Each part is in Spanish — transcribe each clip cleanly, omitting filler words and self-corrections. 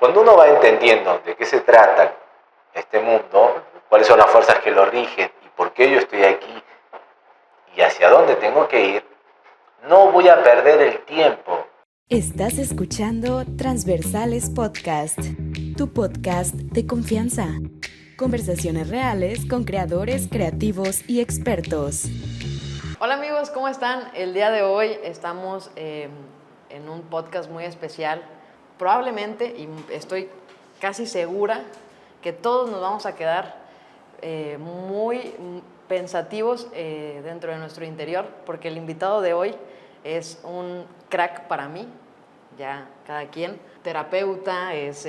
Cuando uno va entendiendo de qué se trata este mundo, cuáles son las fuerzas que lo rigen y por qué yo estoy aquí y hacia dónde tengo que ir, no voy a perder el tiempo. Estás escuchando Transversales Podcast, tu podcast de confianza. Conversaciones reales con creadores, creativos y expertos. Hola amigos, ¿cómo están? El día de hoy estamos en un podcast muy especial. Probablemente, y estoy casi segura, que todos nos vamos a quedar muy pensativos dentro de nuestro interior, porque el invitado de hoy es un crack para mí, ya cada quien, terapeuta, es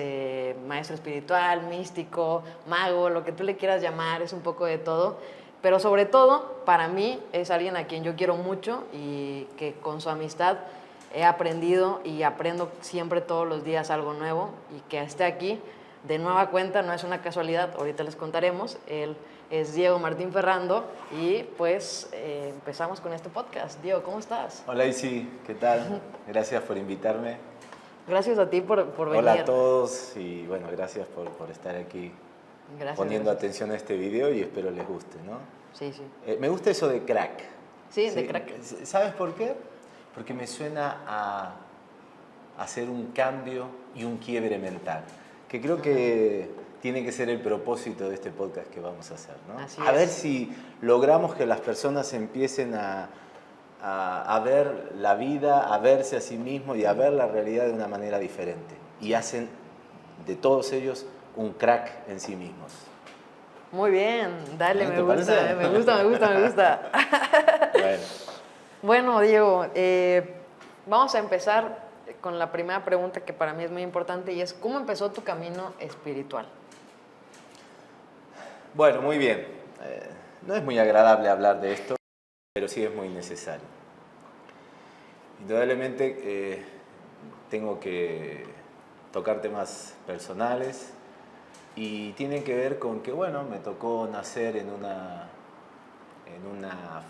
maestro espiritual, místico, mago, lo que tú le quieras llamar, es un poco de todo, pero sobre todo para mí es alguien a quien yo quiero mucho y que con su amistad he aprendido y aprendo siempre todos los días algo nuevo, y que esté aquí de nueva cuenta no es una casualidad, ahorita les contaremos. Él es Diego Martín Ferrando y pues empezamos con este podcast. Diego, ¿cómo estás? Hola Isi, ¿qué tal? Gracias por invitarme. Gracias a ti por venir. Hola a todos y bueno, gracias por estar aquí. Gracias, poniendo gracias. atención a este video y espero les guste, ¿no? Sí, sí. Me gusta eso de crack. Sí, de crack. ¿Sabes por qué? Porque me suena a hacer un cambio y un quiebre mental, que creo que tiene que ser el propósito de este podcast que vamos a hacer, ¿no? Así a es. ver si logramos que las personas empiecen a ver la vida, a verse a sí mismos y a ver la realidad de una manera diferente. Y hacen de todos ellos un crack en sí mismos. Muy bien, dale, ¿Te me gusta, parece? me gusta. Bueno. Bueno, Diego, vamos a empezar con la primera pregunta que para mí es muy importante, y es: ¿cómo empezó tu camino espiritual? Bueno, muy bien. No es muy agradable hablar de esto, pero sí es muy necesario. Indudablemente tengo que tocar temas personales y tienen que ver con que, bueno, me tocó nacer en una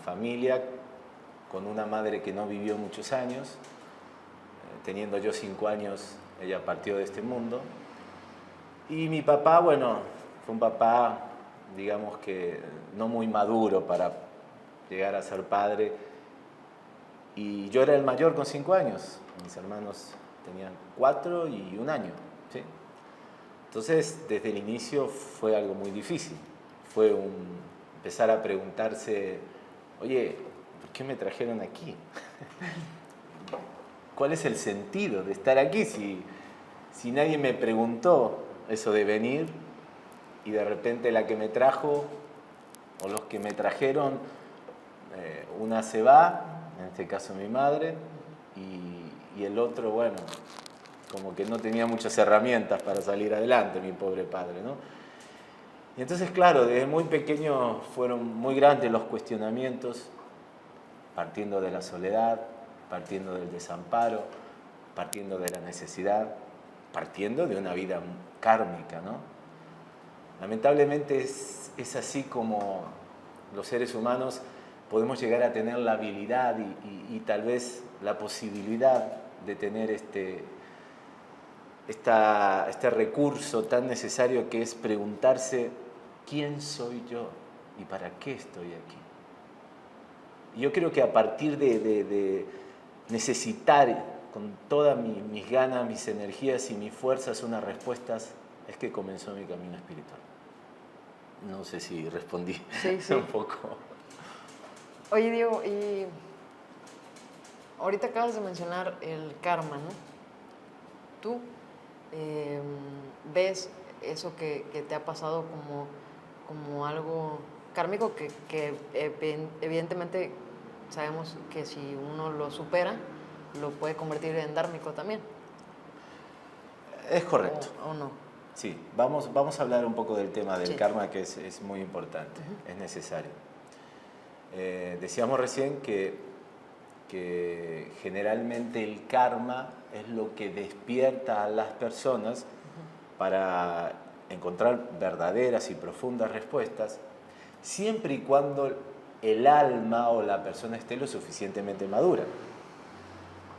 familia con una madre que no vivió muchos años. Teniendo yo 5 años, ella partió de este mundo. Y mi papá, bueno, fue un papá, digamos que no muy maduro para llegar a ser padre. Y yo era el mayor con 5 años. Mis hermanos tenían 4 y 1 año, ¿sí? Entonces, desde el inicio fue algo muy difícil. Fue empezar a preguntarse, oye, ¿por qué me trajeron aquí? ¿Cuál es el sentido de estar aquí si nadie me preguntó eso de venir y de repente la que me trajo o los que me trajeron, una se va, en este caso mi madre, y el otro, bueno, como que no tenía muchas herramientas para salir adelante, mi pobre padre, ¿no? Y entonces, claro, desde muy pequeño fueron muy grandes los cuestionamientos, partiendo de la soledad, partiendo del desamparo, partiendo de la necesidad, partiendo de una vida kármica, ¿no? Lamentablemente es así como los seres humanos podemos llegar a tener la habilidad y tal vez la posibilidad de tener este recurso tan necesario que es preguntarse ¿quién soy yo y para qué estoy aquí? Y yo creo que a partir de necesitar con todas mis ganas, mis energías y mis fuerzas unas respuestas, es que comenzó mi camino espiritual. No sé si respondí Sí. un poco. Oye, Diego, y ahorita acabas de mencionar el karma, ¿no? ¿Tú ves eso que te ha pasado como algo kármico que evidentemente sabemos que si uno lo supera, lo puede convertir en dármico también? Es correcto. ¿O no? Sí, vamos a hablar un poco del tema del Sí. karma, que es muy importante, es necesario. Decíamos recién que generalmente el karma es lo que despierta a las personas para encontrar verdaderas y profundas respuestas, siempre y cuando el alma o la persona esté lo suficientemente madura.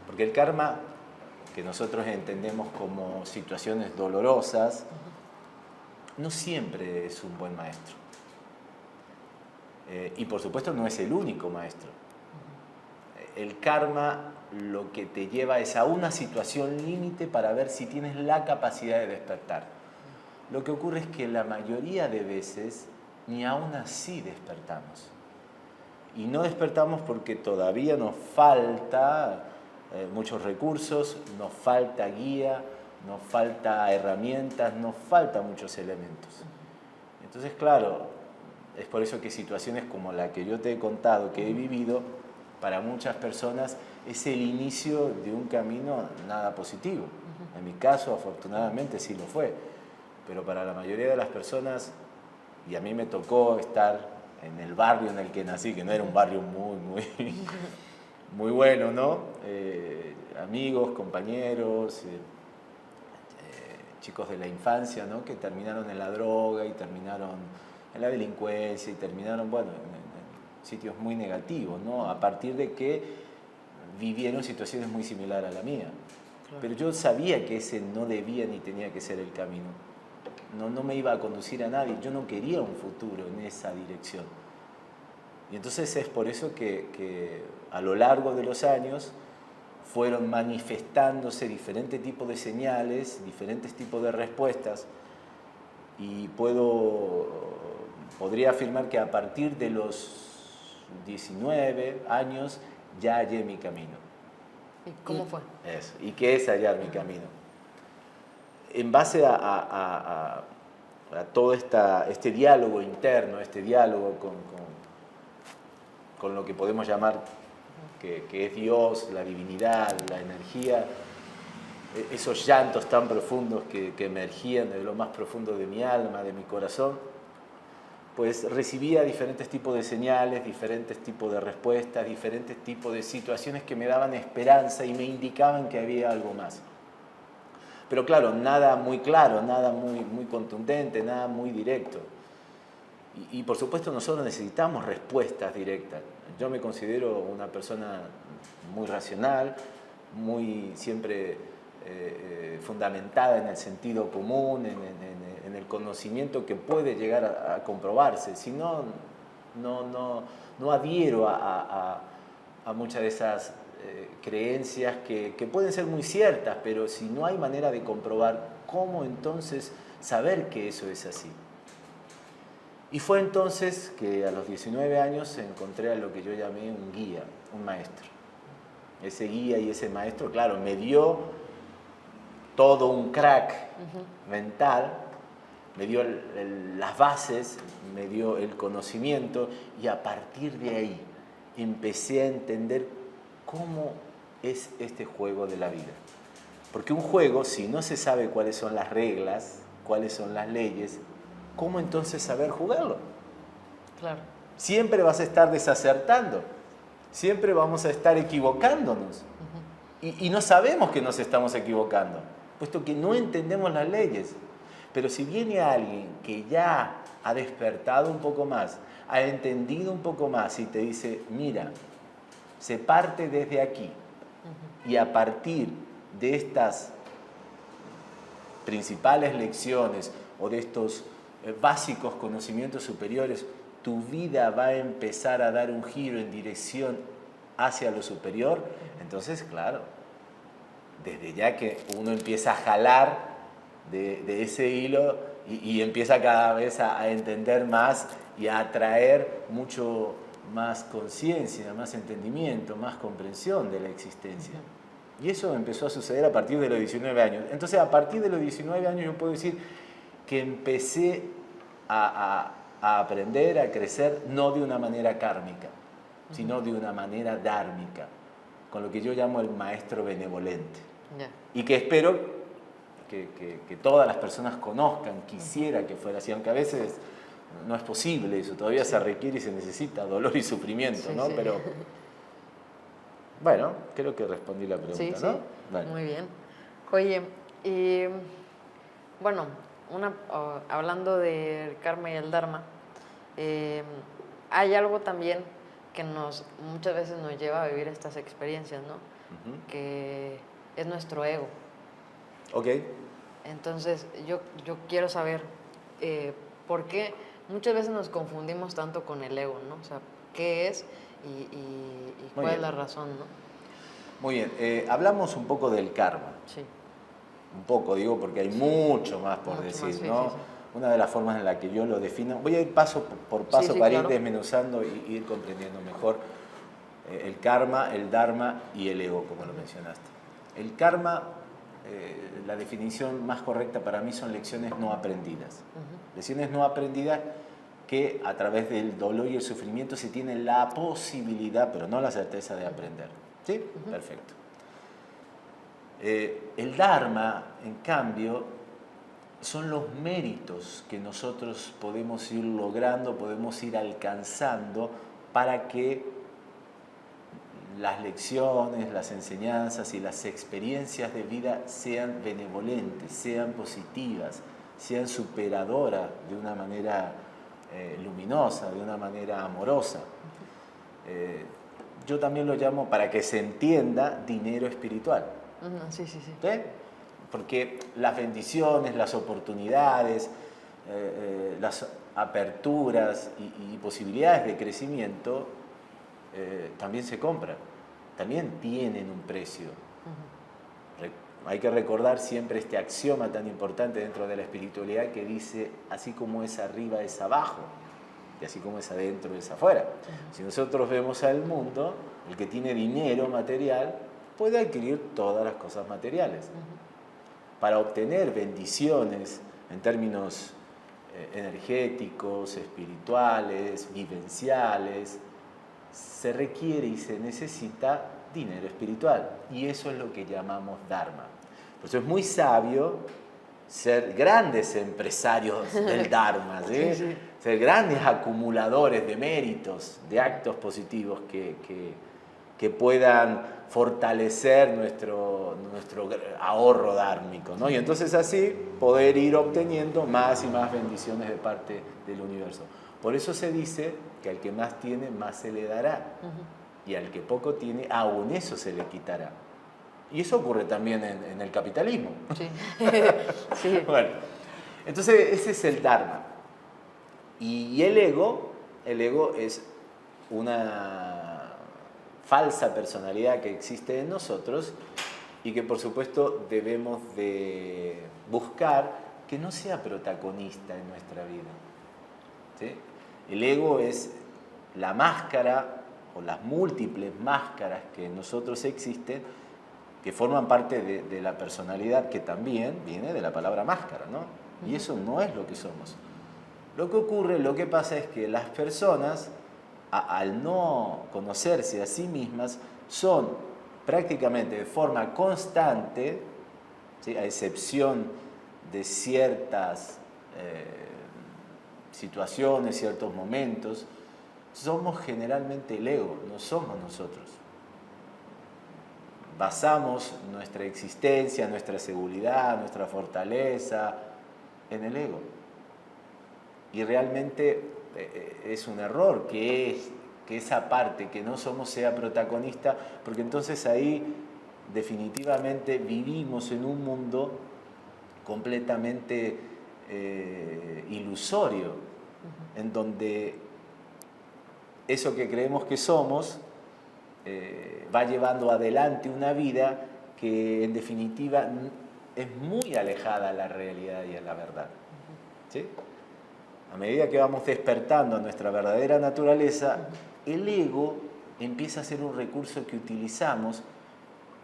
Porque el karma que nosotros entendemos como situaciones dolorosas, no siempre es un buen maestro. Y por supuesto no es el único maestro. El karma lo que te lleva es a una situación límite para ver si tienes la capacidad de despertar. Lo que ocurre es que la mayoría de veces ni aún así despertamos. Y no despertamos porque todavía nos falta muchos recursos, nos falta guía, nos falta herramientas, nos faltan muchos elementos. Entonces, claro, es por eso que situaciones como la que yo te he contado, que he vivido, para muchas personas es el inicio de un camino nada positivo. En mi caso, afortunadamente, sí lo fue. Pero para la mayoría de las personas, y a mí me tocó estar en el barrio en el que nací, que no era un barrio muy bueno, ¿no? Amigos, compañeros, chicos de la infancia, ¿no? Que terminaron en la droga y terminaron en la delincuencia y terminaron, bueno, en sitios muy negativos, ¿no? A partir de que vivieron situaciones muy similares a la mía. Claro. Pero yo sabía que ese no debía ni tenía que ser el camino. No me iba a conducir a nadie. Yo no quería un futuro en esa dirección. Y entonces es por eso que a lo largo de los años fueron manifestándose diferentes tipos de señales, diferentes tipos de respuestas. Y podría afirmar que a partir de los 19 años ya hallé mi camino. ¿Y cómo fue? Eso. ¿Y qué es hallar mi camino? En base a todo este diálogo interno, este diálogo con lo que podemos llamar que es Dios, la divinidad, la energía, esos llantos tan profundos que emergían de lo más profundo de mi alma, de mi corazón, pues recibía diferentes tipos de señales, diferentes tipos de respuestas, diferentes tipos de situaciones que me daban esperanza y me indicaban que había algo más. Pero claro, nada muy claro, nada muy contundente, nada muy directo. Y por supuesto nosotros necesitamos respuestas directas. Yo me considero una persona muy racional, muy siempre fundamentada en el sentido común, en el conocimiento que puede llegar a comprobarse. Si no adhiero a muchas de esas creencias que pueden ser muy ciertas, pero si no hay manera de comprobar, ¿cómo entonces saber que eso es así? Y fue entonces que a los 19 años encontré a lo que yo llamé un guía, un maestro. Ese guía y ese maestro, claro, me dio todo un crack mental, me dio las bases, me dio el conocimiento y a partir de ahí empecé a entender cómo es este juego de la vida. Porque un juego, si no se sabe cuáles son las reglas, cuáles son las leyes, ¿cómo entonces saber jugarlo? Claro. Siempre vas a estar desacertando, siempre vamos a estar equivocándonos. Y no sabemos que nos estamos equivocando, puesto que no entendemos las leyes. Pero si viene alguien que ya ha despertado un poco más, ha entendido un poco más y te dice, mira, se parte desde aquí y a partir de estas principales lecciones o de estos básicos conocimientos superiores, tu vida va a empezar a dar un giro en dirección hacia lo superior, entonces, claro, desde ya que uno empieza a jalar de ese hilo y empieza cada vez a entender más y a atraer mucho más conciencia, más entendimiento, más comprensión de la existencia. Y eso empezó a suceder a partir de los 19 años. Entonces, a partir de los 19 años yo puedo decir que empecé a aprender, a crecer, no de una manera kármica, sino de una manera dármica, con lo que yo llamo el maestro benevolente. Yeah. Y que espero que todas las personas conozcan, quisiera que fuera así, aunque a veces no es posible eso, todavía se requiere y se necesita dolor y sufrimiento, ¿no? Sí. Pero, bueno, creo que respondí la pregunta, ¿no? Sí. Vale. Muy bien. Oye, y bueno, hablando del karma y el dharma, hay algo también que muchas veces nos lleva a vivir estas experiencias, ¿no? Que es nuestro ego. Ok. Entonces, yo quiero saber por qué muchas veces nos confundimos tanto con el ego, ¿no? O sea, ¿qué es y cuál es la razón, ¿no? Muy bien. Hablamos un poco del karma. Sí. Un poco, digo, porque hay mucho más por Mucho decir, más, sí, ¿no? sí. Una de las formas en la que yo lo defino, voy a ir paso por paso para claro. ir desmenuzando y ir comprendiendo mejor el karma, el dharma y el ego, como lo mencionaste. El karma, la definición más correcta para mí son lecciones no aprendidas. Lecciones no aprendidas que a través del dolor y el sufrimiento se tiene la posibilidad, pero no la certeza de aprender. ¿Sí? Perfecto. El Dharma, en cambio, son los méritos que nosotros podemos ir logrando, podemos ir alcanzando para que las lecciones, las enseñanzas y las experiencias de vida sean benevolentes, sean positivas, sean superadoras de una manera luminosa, de una manera amorosa. Yo también lo llamo, para que se entienda, dinero espiritual. Sí. ¿Sí? Porque las bendiciones, las oportunidades, las aperturas y posibilidades de crecimiento también se compran, también tienen un precio. Hay que recordar siempre este axioma tan importante dentro de la espiritualidad que dice, así como es arriba es abajo, y así como es adentro es afuera. Si nosotros vemos al mundo, el que tiene dinero material puede adquirir todas las cosas materiales. Para obtener bendiciones en términos energéticos, espirituales, vivenciales, se requiere y se necesita dinero espiritual. Y eso es lo que llamamos Dharma. Por eso es muy sabio ser grandes empresarios del Dharma, ¿sí? Sí. Ser grandes acumuladores de méritos, de actos positivos que puedan fortalecer nuestro ahorro dármico, ¿no? Y entonces así poder ir obteniendo más y más bendiciones de parte del universo. Por eso se dice que al que más tiene, más se le dará. Y al que poco tiene, aún eso se le quitará. Y eso ocurre también en el capitalismo. Sí. Sí. Bueno, entonces ese es el Dharma. Y el ego es una falsa personalidad que existe en nosotros y que por supuesto debemos de buscar que no sea protagonista en nuestra vida. ¿Sí? El ego es la máscara o las múltiples máscaras que en nosotros existen, que forman parte de la personalidad, que también viene de la palabra máscara, ¿no? Y eso no es lo que somos. Lo que ocurre, lo que pasa es que las personas, al no conocerse a sí mismas, son prácticamente de forma constante, ¿sí? A excepción de ciertas situaciones, ciertos momentos, somos generalmente el ego, no somos nosotros. Basamos nuestra existencia, nuestra seguridad, nuestra fortaleza en el ego. Y realmente es un error que esa parte que no somos sea protagonista, porque entonces ahí definitivamente vivimos en un mundo completamente ilusorio, en donde eso que creemos que somos va llevando adelante una vida que en definitiva es muy alejada a la realidad y a la verdad. ¿Sí? A medida que vamos despertando a nuestra verdadera naturaleza, el ego empieza a ser un recurso que utilizamos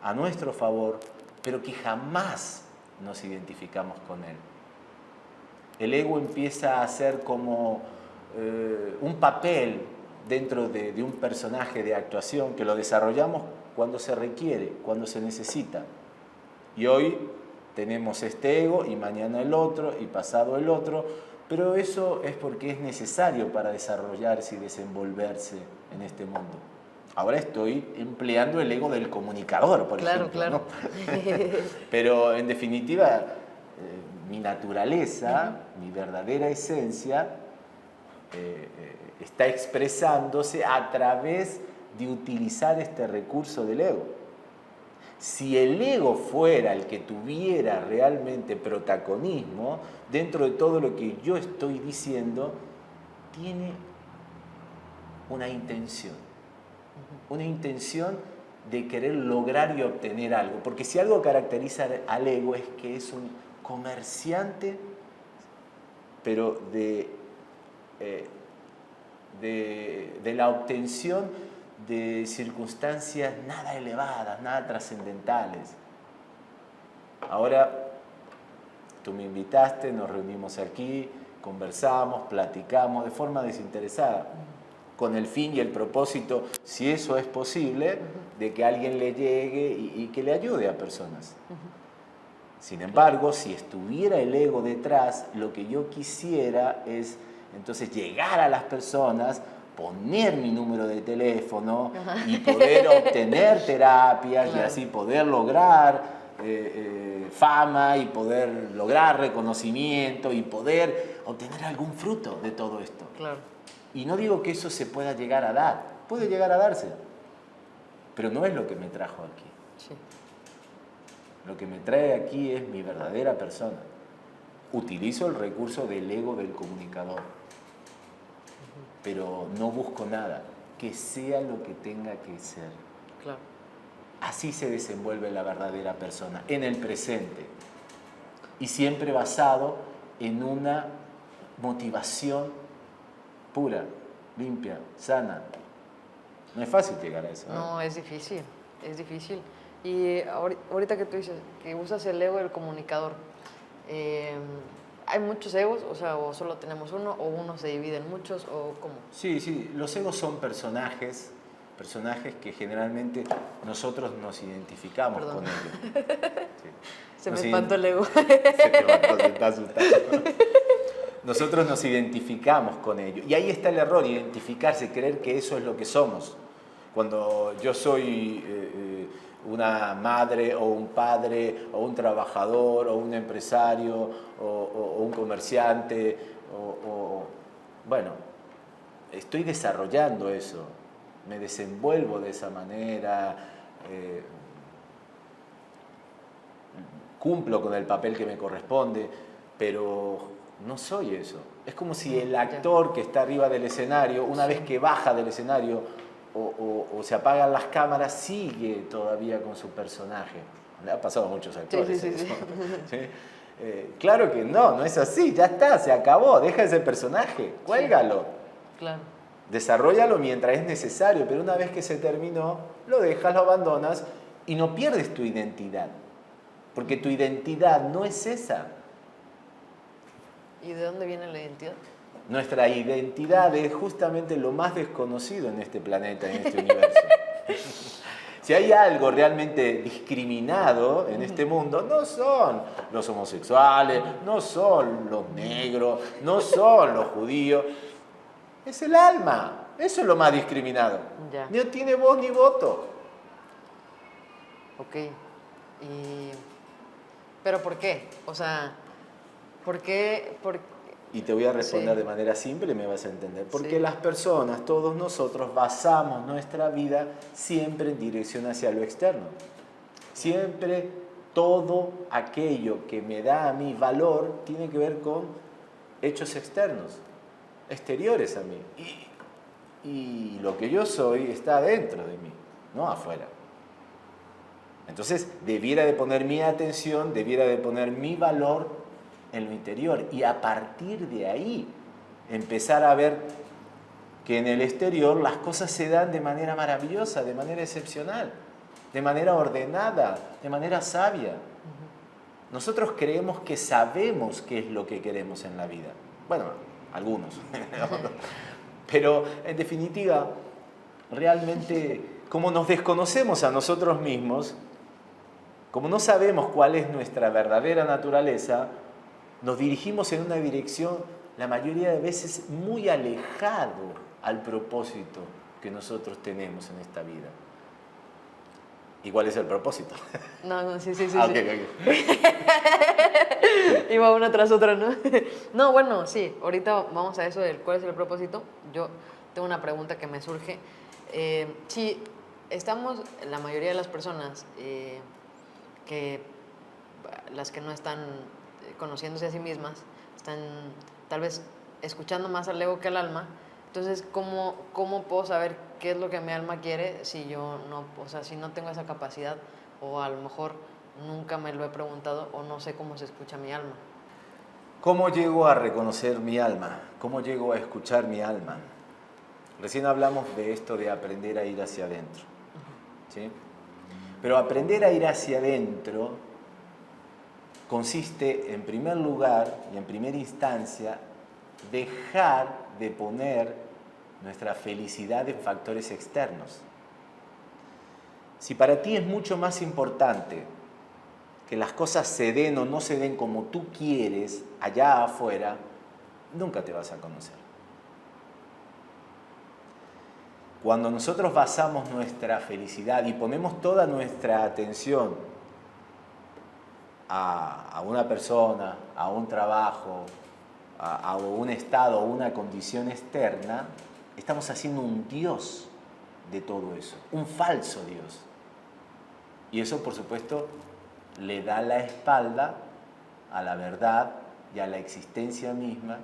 a nuestro favor, pero que jamás nos identificamos con él. El ego empieza a ser como un papel dentro de un personaje de actuación que lo desarrollamos cuando se requiere, cuando se necesita. Y hoy tenemos este ego y mañana el otro y pasado el otro, pero eso es porque es necesario para desarrollarse y desenvolverse en este mundo. Ahora estoy empleando el ego del comunicador, por ejemplo. Claro. ¿No? Pero en definitiva, mi naturaleza, mi verdadera esencia, está expresándose a través de utilizar este recurso del ego. Si el ego fuera el que tuviera realmente protagonismo, dentro de todo lo que yo estoy diciendo, tiene una intención de querer lograr y obtener algo. Porque si algo caracteriza al ego es que es un comerciante, pero de la obtención de circunstancias nada elevadas, nada trascendentales. Ahora, tú me invitaste, nos reunimos aquí, conversamos, platicamos de forma desinteresada, con el fin y el propósito, si eso es posible, de que alguien le llegue y que le ayude a personas. Sin embargo, si estuviera el ego detrás, lo que yo quisiera es entonces llegar a las personas, poner mi número de teléfono y poder obtener terapias, claro, y así poder lograr fama y poder lograr reconocimiento y poder obtener algún fruto de todo esto. Claro. Y no digo que eso se pueda llegar a dar, puede llegar a darse, pero no es lo que me trajo aquí. Sí. Lo que me trae aquí es mi verdadera persona. Utilizo el recurso del ego del comunicador, pero no busco nada, que sea lo que tenga que ser. Claro. Así se desenvuelve la verdadera persona, en el presente, y siempre basado en una motivación pura, limpia, sana. No es fácil llegar a eso, ¿eh? No, es difícil, es difícil. Y ahorita que tú dices que usas el ego del comunicador, ¿hay muchos egos? O sea, ¿o solo tenemos uno? ¿O uno se divide en muchos? ¿O cómo? Sí, los egos son personajes que generalmente nosotros nos identificamos con ellos. Sí. Se me espantó el ego. Se te está asustado. Nosotros nos identificamos con ellos. Y ahí está el error, identificarse, creer que eso es lo que somos. Cuando yo soy una madre o un padre o un trabajador o un empresario o un comerciante bueno, estoy desarrollando eso, me desenvuelvo de esa manera, cumplo con el papel que me corresponde, pero no soy eso. Es como si el actor que está arriba del escenario, una vez que baja del escenario o se apagan las cámaras, sigue todavía con su personaje. Le ha pasado a muchos actores. Sí. ¿Sí? Claro que no es así, ya está, se acabó, deja ese personaje, cuélgalo. Claro. Desarróllalo mientras es necesario, pero una vez que se terminó, lo dejas, lo abandonas y no pierdes tu identidad. Porque tu identidad no es esa. ¿Y de dónde viene la identidad? Nuestra identidad es justamente lo más desconocido en este planeta, en este universo. Si hay algo realmente discriminado en este mundo, no son los homosexuales, no son los negros, no son los judíos. Es el alma. Eso es lo más discriminado. Ya. No tiene voz ni voto. Ok. ¿Pero por qué? O sea, ¿por qué? Y te voy a responder Sí. de manera simple y me vas a entender. Porque Sí. las personas, todos nosotros, basamos nuestra vida siempre en dirección hacia lo externo. Siempre todo aquello que me da a mí valor tiene que ver con hechos externos, exteriores a mí. Y lo que yo soy está dentro de mí, no afuera. Entonces, debiera de poner mi atención, debiera de poner mi valor en lo interior y a partir de ahí empezar a ver que en el exterior las cosas se dan de manera maravillosa, de manera excepcional, de manera ordenada, de manera sabia. Nosotros creemos que sabemos qué es lo que queremos en la vida. Bueno, algunos. Pero en definitiva, realmente, como nos desconocemos a nosotros mismos, como no sabemos cuál es nuestra verdadera naturaleza, nos dirigimos en una dirección, la mayoría de veces, muy alejado al propósito que nosotros tenemos en esta vida. ¿Y cuál es el propósito? No, sí. Okay. Iba una tras otra, ¿no? No, bueno, sí, ahorita vamos a eso del cuál es el propósito. Yo tengo una pregunta que me surge. Si estamos, la mayoría de las personas, que las que no están conociéndose a sí mismas, están tal vez escuchando más al ego que al alma. Entonces, ¿cómo puedo saber qué es lo que mi alma quiere si yo no, o sea, si no tengo esa capacidad, o a lo mejor nunca me lo he preguntado, o no sé cómo se escucha mi alma? ¿Cómo llego a reconocer mi alma? ¿Cómo llego a escuchar mi alma? Recién hablamos de esto de aprender a ir hacia adentro, ¿sí? Pero aprender a ir hacia adentro consiste, en primer lugar y en primera instancia, dejar de poner nuestra felicidad en factores externos. Si para ti es mucho más importante que las cosas se den o no se den como tú quieres allá afuera, nunca te vas a conocer. Cuando nosotros basamos nuestra felicidad y ponemos toda nuestra atención a una persona, a un trabajo, a un estado o una condición externa, estamos haciendo un Dios de todo eso, un falso Dios. Y eso, por supuesto, le da la espalda a la verdad y a la existencia misma,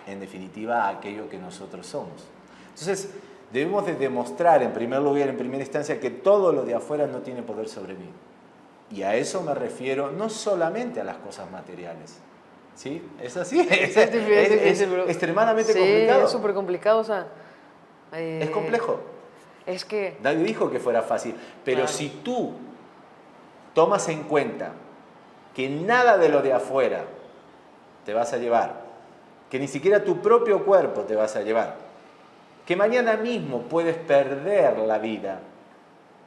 en definitiva, a aquello que nosotros somos. Entonces, debemos de demostrar, en primer lugar, en primera instancia, que todo lo de afuera no tiene poder sobre mí. Y a eso me refiero no solamente a las cosas materiales. ¿Sí? ¿Es así? Es extremadamente complicado. Sí, es súper complicado, o sea... es complejo. Es que... Nadie dijo que fuera fácil. Pero claro, si tú tomas en cuenta que nada de lo de afuera te vas a llevar, que ni siquiera tu propio cuerpo te vas a llevar, que mañana mismo puedes perder la vida,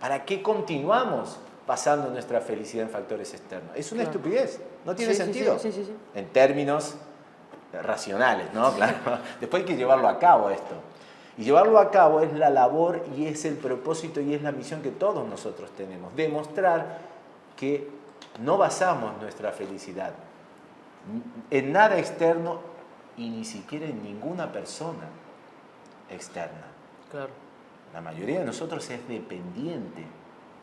¿para qué continuamos basando nuestra felicidad en factores externos? Es una estupidez, no tiene sentido. Sí. En términos racionales, ¿no? Claro. Después hay que llevarlo a cabo esto. Y llevarlo a cabo es la labor y es el propósito y es la misión que todos nosotros tenemos. Demostrar que no basamos nuestra felicidad en nada externo y ni siquiera en ninguna persona externa. Claro. La mayoría de nosotros es dependiente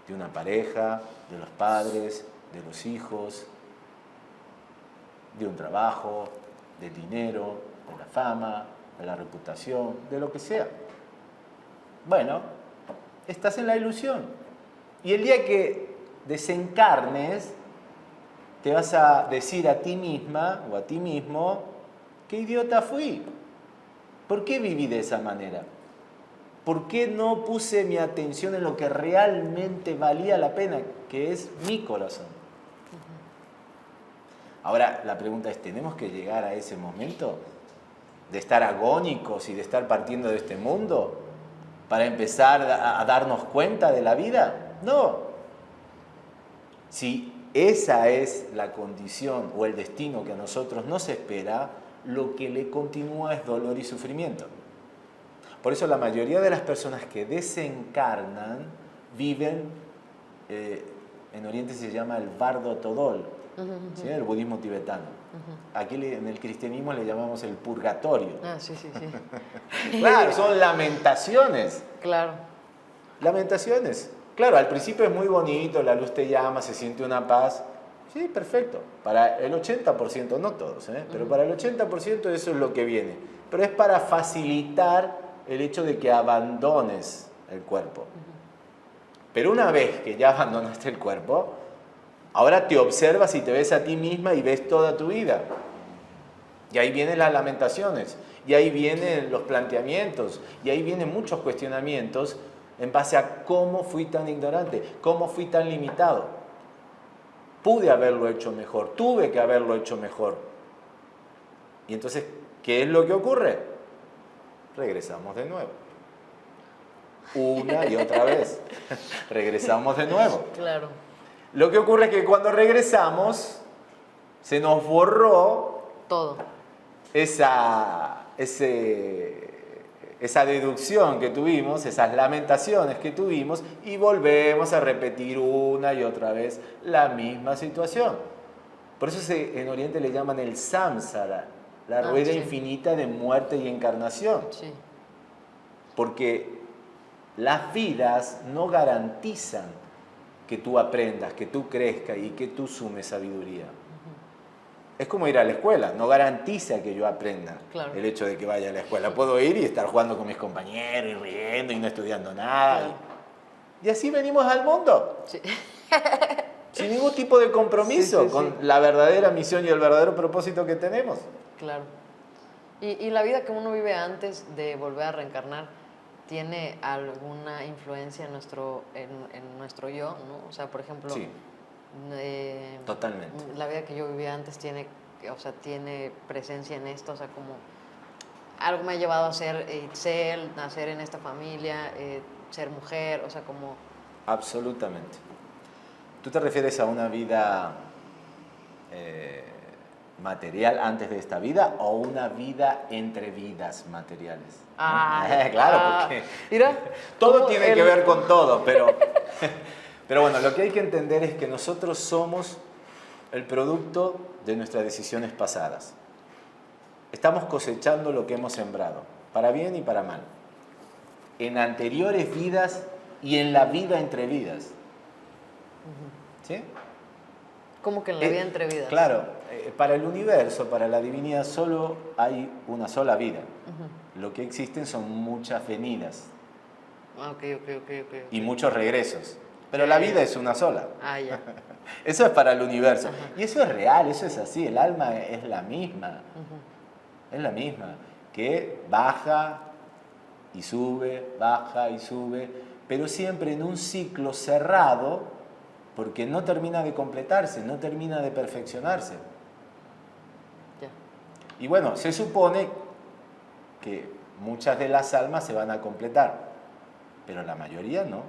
de una pareja, de los padres, de los hijos, de un trabajo, del dinero, de la fama, de la reputación, de lo que sea. Bueno, estás en la ilusión. Y el día que desencarnes, te vas a decir a ti misma o a ti mismo, qué idiota fui. ¿Por qué viví de esa manera? ¿Por qué no puse mi atención en lo que realmente valía la pena, que es mi corazón? Ahora, la pregunta es, ¿tenemos que llegar a ese momento de estar agónicos y de estar partiendo de este mundo para empezar a darnos cuenta de la vida? No. Si esa es la condición o el destino que a nosotros nos espera, lo que le continúa es dolor y sufrimiento. Por eso la mayoría de las personas que desencarnan viven, en Oriente se llama el Bardo Todol, ¿sí? El budismo tibetano. Aquí en el cristianismo le llamamos el purgatorio. Sí. Claro, son lamentaciones. Claro. Lamentaciones. Claro, al principio es muy bonito, la luz te llama, se siente una paz. Sí, perfecto. Para el 80%, no todos, pero para el 80% eso es lo que viene. Pero es para facilitar el hecho de que abandones el cuerpo. Pero una vez que ya abandonaste el cuerpo, ahora te observas y te ves a ti misma y ves toda tu vida. Y ahí vienen las lamentaciones, y ahí vienen los planteamientos, y ahí vienen muchos cuestionamientos en base a cómo fui tan ignorante, cómo fui tan limitado. Pude haberlo hecho mejor, tuve que haberlo hecho mejor. Y entonces, ¿qué es lo que ocurre? Regresamos de nuevo. Una y otra vez. Regresamos de nuevo. Claro. Lo que ocurre es que cuando regresamos, se nos borró todo. Esa deducción que tuvimos, esas lamentaciones que tuvimos, y volvemos a repetir una y otra vez la misma situación. Por eso en Oriente le llaman el samsara, la rueda infinita de muerte y encarnación. Sí. Porque las vidas no garantizan que tú aprendas, que tú crezcas y que tú sumes sabiduría. Es como ir a la escuela, no garantiza que yo aprenda Claro. el hecho de que vaya a la escuela. Puedo ir y estar jugando con mis compañeros y riendo y no estudiando nada. Claro. Y así venimos al mundo, Sí. sin ningún tipo de compromiso Sí, sí, con sí. la verdadera misión y el verdadero propósito que tenemos. Claro. Y la vida que uno vive antes de volver a reencarnar, ¿tiene alguna influencia en nuestro yo, ¿no? O sea, por ejemplo, Sí, totalmente. la vida que yo vivía antes tiene presencia en esto, o sea, como algo me ha llevado a ser Itzel, nacer en esta familia, ser mujer, o sea, como... Absolutamente. ¿Tú te refieres a una vida material antes de esta vida o una vida entre vidas materiales? Claro, porque mira, todo como tiene que ver con todo, pero bueno, lo que hay que entender es que nosotros somos el producto de nuestras decisiones pasadas. Estamos cosechando lo que hemos sembrado, para bien y para mal, en anteriores vidas y en la vida entre vidas. ¿Sí? como que en la vida entre vidas. Claro, para el universo, para la divinidad, solo hay una sola vida. Lo que existen son muchas venidas Ah, ok. y muchos regresos. Pero la vida es una sola. Ah, ya. Eso es para el universo. Ajá. Y eso es real, eso es así. El alma es la misma. Es la misma. Que baja y sube, baja y sube, pero siempre en un ciclo cerrado, porque no termina de completarse, no termina de perfeccionarse. Ya. Y bueno, se supone que muchas de las almas se van a completar, pero la mayoría no.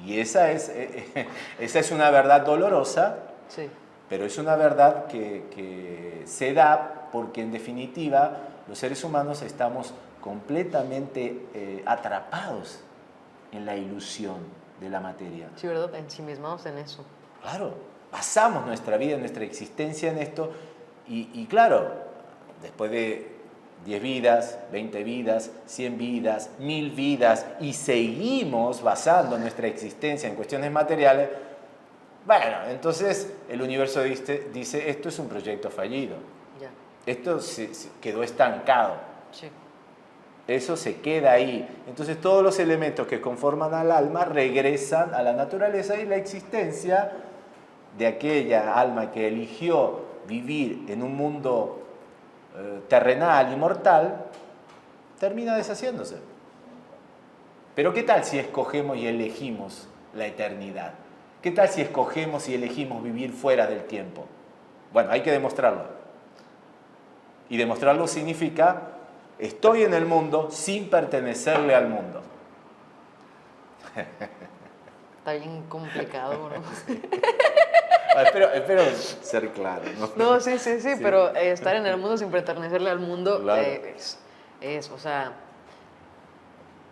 Y esa es una verdad dolorosa, Sí. pero es una verdad que se da porque en definitiva los seres humanos estamos completamente atrapados en la ilusión de la materia. Sí, ¿verdad? Ensimismados en eso. Claro, basamos nuestra vida, nuestra existencia en esto y claro, después de 10 vidas, 20 vidas, 100 vidas, 1000 vidas y seguimos basando nuestra existencia en cuestiones materiales, bueno, entonces el universo dice esto es un proyecto fallido, Ya. esto se quedó estancado, Sí. eso se queda ahí. Entonces todos los elementos que conforman al alma regresan a la naturaleza y la existencia de aquella alma que eligió vivir en un mundo terrenal y mortal, termina deshaciéndose. Pero ¿qué tal si escogemos y elegimos la eternidad? ¿Qué tal si escogemos y elegimos vivir fuera del tiempo? Bueno, hay que demostrarlo. Y demostrarlo significa, estoy en el mundo sin pertenecerle al mundo. Está bien complicado, ¿no? Espero ser claro, ¿no? No, sí, pero estar en el mundo sin pertenecerle al mundo Claro. o sea,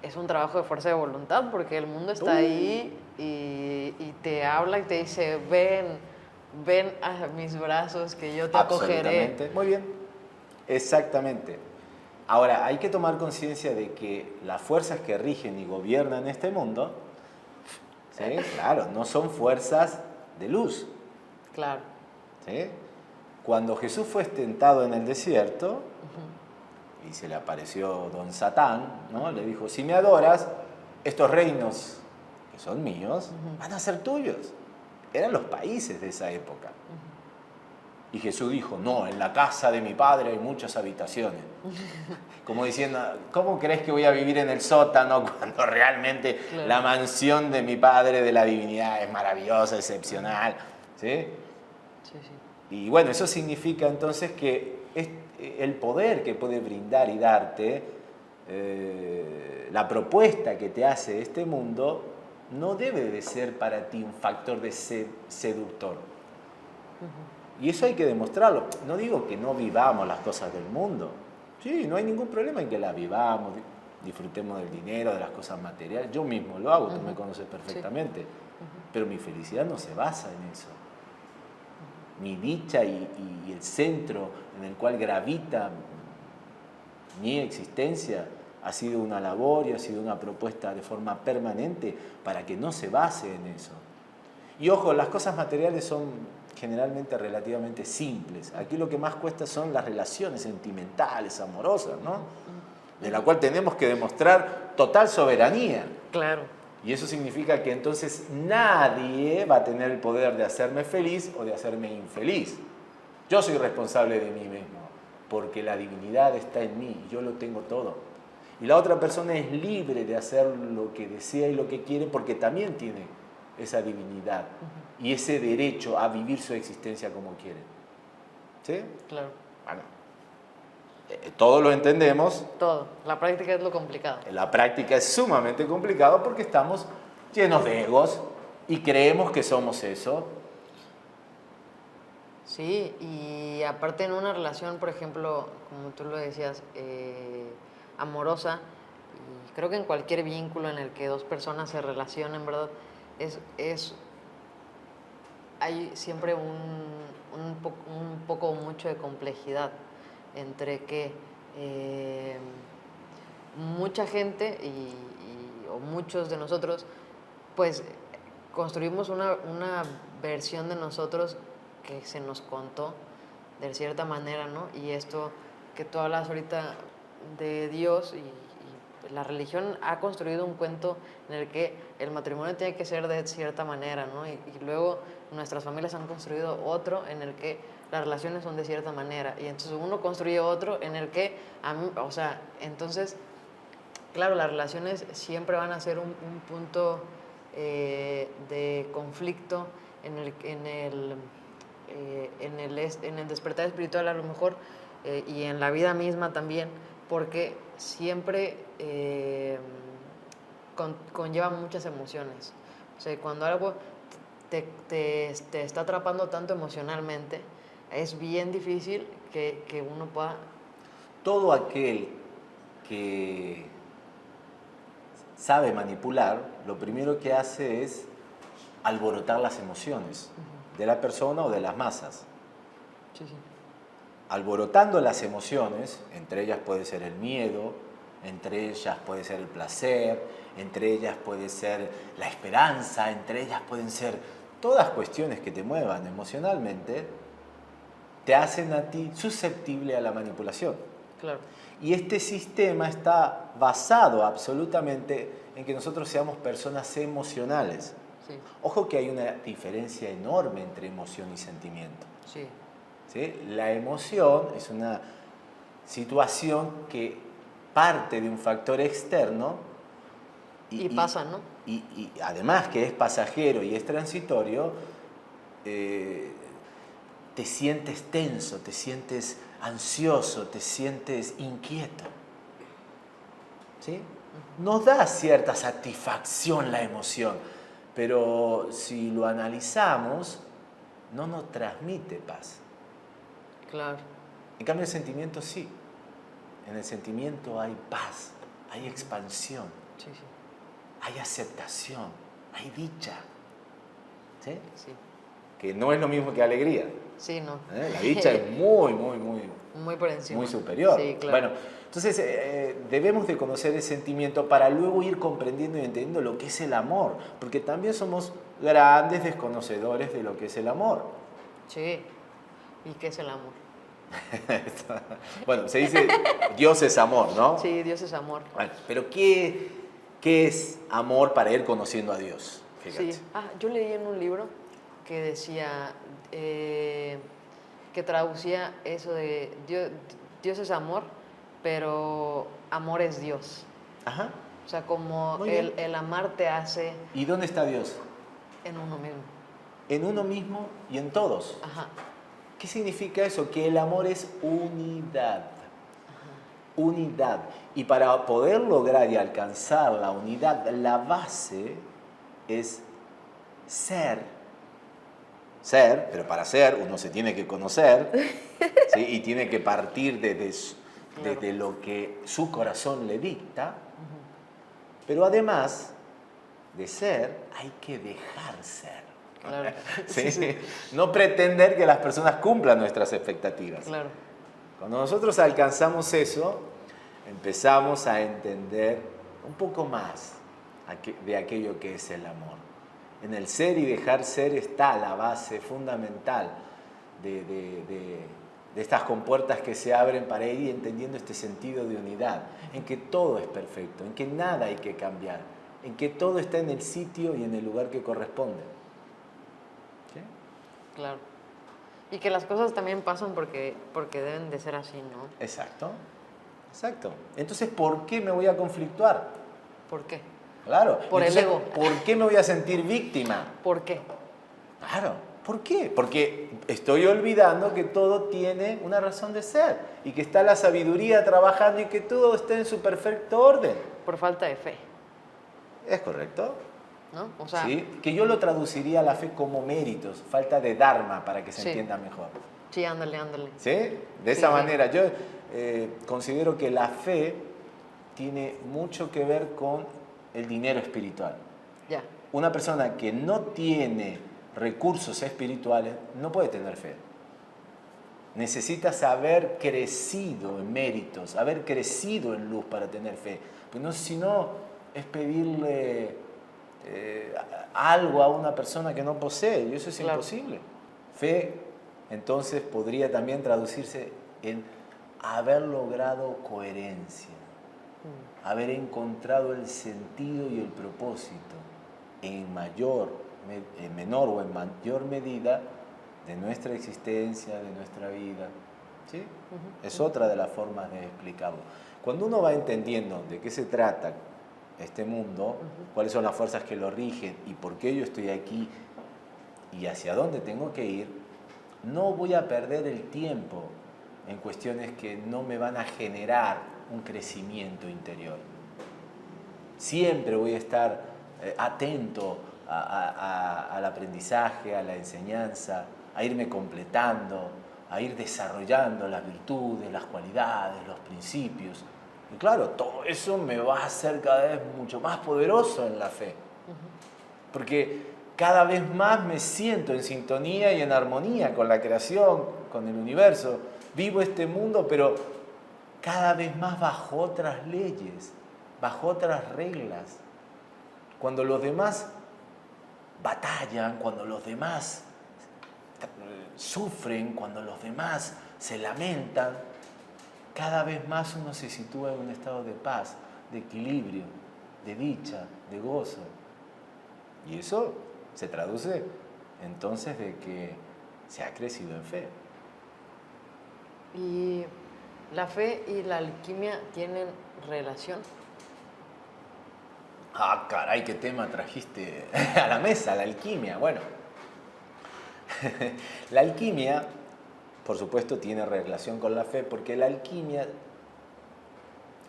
es un trabajo de fuerza de voluntad porque el mundo está ahí y te habla y te dice, ven a mis brazos que yo te acogeré. Absolutamente. Muy bien. Exactamente. Ahora, hay que tomar conciencia de que las fuerzas que rigen y gobiernan este mundo, ¿sí? Claro, no son fuerzas de luz. Claro. ¿Sí? Cuando Jesús fue tentado en el desierto y se le apareció don Satán, ¿no? Le dijo, si me adoras, estos reinos que son míos van a ser tuyos. Eran los países de esa época. Y Jesús dijo, no, en la casa de mi padre hay muchas habitaciones. Como diciendo, ¿cómo crees que voy a vivir en el sótano cuando realmente Claro. la mansión de mi padre de la divinidad es maravillosa, excepcional? ¿Sí? Sí. Y bueno, eso significa entonces que el poder que puede brindar y darte, la propuesta que te hace este mundo, no debe de ser para ti un factor de seductor. Y eso hay que demostrarlo. No digo que no vivamos las cosas del mundo. Sí, no hay ningún problema en que las vivamos, disfrutemos del dinero, de las cosas materiales. Yo mismo lo hago, tú me conoces perfectamente. Pero mi felicidad no se basa en eso. Mi dicha y el centro en el cual gravita mi existencia ha sido una labor y ha sido una propuesta de forma permanente para que no se base en eso. Y ojo, las cosas materiales son generalmente relativamente simples. Aquí lo que más cuesta son las relaciones sentimentales, amorosas, ¿no? De la cual tenemos que demostrar total soberanía. Claro. Y eso significa que entonces nadie va a tener el poder de hacerme feliz o de hacerme infeliz. Yo soy responsable de mí mismo, porque la divinidad está en mí y yo lo tengo todo. Y la otra persona es libre de hacer lo que desea y lo que quiere porque también tiene esa divinidad y ese derecho a vivir su existencia como quiere. ¿Sí? Claro. Bueno, todo lo entendemos. Todo. La práctica es lo complicado. La práctica es sumamente complicado porque estamos llenos de egos y creemos que somos eso. Sí, y aparte en una relación, por ejemplo, como tú lo decías, amorosa, y creo que en cualquier vínculo en el que dos personas se relacionen, ¿verdad? Hay siempre un poco mucho de complejidad entre que mucha gente o muchos de nosotros, pues construimos una versión de nosotros que se nos contó de cierta manera, ¿no? Y esto que tú hablas ahorita de Dios y la religión ha construido un cuento en el que el matrimonio tiene que ser de cierta manera, ¿no? Y luego nuestras familias han construido otro en el que las relaciones son de cierta manera. Y entonces uno construye otro en el que, entonces, claro, las relaciones siempre van a ser un punto de conflicto en el despertar espiritual a lo mejor y en la vida misma también, porque siempre conlleva muchas emociones. O sea, cuando algo te está atrapando tanto emocionalmente, es bien difícil que uno pueda... Todo aquel que sabe manipular, lo primero que hace es alborotar las emociones de la persona o de las masas. Sí, sí. Alborotando las emociones, entre ellas puede ser el miedo, entre ellas puede ser el placer, entre ellas puede ser la esperanza, entre ellas pueden ser todas cuestiones que te muevan emocionalmente, te hacen a ti susceptible a la manipulación. Claro. Y este sistema está basado absolutamente en que nosotros seamos personas emocionales. Sí. Ojo que hay una diferencia enorme entre emoción y sentimiento. Sí. ¿Sí? La emoción es una situación que parte de un factor externo y pasa, ¿no? Y además que es pasajero y es transitorio, te sientes tenso, te sientes ansioso, te sientes inquieto. ¿Sí? Nos da cierta satisfacción la emoción, pero si lo analizamos, no nos transmite paz. Claro. En cambio, el sentimiento sí. En el sentimiento hay paz, hay expansión, Sí, sí. hay aceptación, hay dicha. ¿Sí? Sí. Que no es lo mismo que alegría. Sí, no. La dicha es muy por encima. muy superior. Sí, claro. Bueno, entonces debemos de conocer el sentimiento para luego ir comprendiendo y entendiendo lo que es el amor, porque también somos grandes desconocedores de lo que es el amor. Sí. ¿Y qué es el amor? Bueno, se dice Dios es amor, ¿no? Sí, Dios es amor. Bueno, pero ¿qué es amor para ir conociendo a Dios? Fíjate. Sí. Yo leí en un libro que decía, que traducía eso de Dios es amor, pero amor es Dios. Ajá. O sea, como Muy bien. el amar te hace ¿Y dónde está Dios? en uno mismo. En uno mismo y en todos. Ajá. ¿Qué significa eso? Que el amor es unidad. Unidad. Y para poder lograr y alcanzar la unidad, la base es ser. Ser, pero para ser uno se tiene que conocer, ¿sí? Y tiene que partir desde lo que su corazón le dicta. Pero además de ser, hay que dejar ser. Claro. ¿Sí? Sí. No pretender que las personas cumplan nuestras expectativas. Claro. Cuando nosotros alcanzamos eso, empezamos a entender un poco más de aquello que es el amor. En el ser y dejar ser está la base fundamental de estas compuertas que se abren para ir entendiendo este sentido de unidad, en que todo es perfecto, en que nada hay que cambiar, en que todo está en el sitio y en el lugar que corresponde. ¿Sí? Claro. Y que las cosas también pasan porque deben de ser así, ¿no? Exacto. Entonces, ¿por qué me voy a conflictuar? ¿Por qué? Claro. Por el ego. ¿Por qué me voy a sentir víctima? ¿Por qué? Claro. ¿Por qué? Porque estoy olvidando que todo tiene una razón de ser y que está la sabiduría trabajando y que todo está en su perfecto orden. Por falta de fe, ¿Es correcto? ¿no? O sea, ¿Sí? Que yo lo traduciría a la fe como méritos, falta de dharma para que se Sí. entienda mejor. sí, ándale. ¿Sí? De Sí, esa sí. manera, yo considero que la fe tiene mucho que ver con el dinero espiritual. Ya. Una persona que no tiene recursos espirituales no puede tener fe. Necesitas haber crecido en méritos, haber crecido en luz para tener fe. Pues no, si no, es pedirle algo a una persona que no posee, y eso es Claro. imposible. Fe, entonces, podría también traducirse en haber logrado coherencia, haber encontrado el sentido y el propósito en menor o en mayor medida de nuestra existencia, de nuestra vida. ¿Sí? Es otra de las formas de explicarlo. Cuando uno va entendiendo de qué se trata este mundo, cuáles son las fuerzas que lo rigen y por qué yo estoy aquí y hacia dónde tengo que ir, no voy a perder el tiempo en cuestiones que no me van a generar un crecimiento interior. Siempre voy a estar atento al aprendizaje, a la enseñanza, a irme completando, a ir desarrollando las virtudes, las cualidades, los principios. Y claro, todo eso me va a hacer cada vez mucho más poderoso en la fe. Porque cada vez más me siento en sintonía y en armonía con la creación, con el universo. Vivo este mundo, pero cada vez más bajo otras leyes, bajo otras reglas. Cuando los demás batallan, cuando los demás sufren, cuando los demás se lamentan, cada vez más uno se sitúa en un estado de paz, de equilibrio, de dicha, de gozo. Y eso se traduce entonces de que se ha crecido en fe. ¿Y la fe y la alquimia tienen relación? Ah, caray, qué tema trajiste a la mesa, la alquimia. Bueno, la alquimia, por supuesto, tiene relación con la fe, porque la alquimia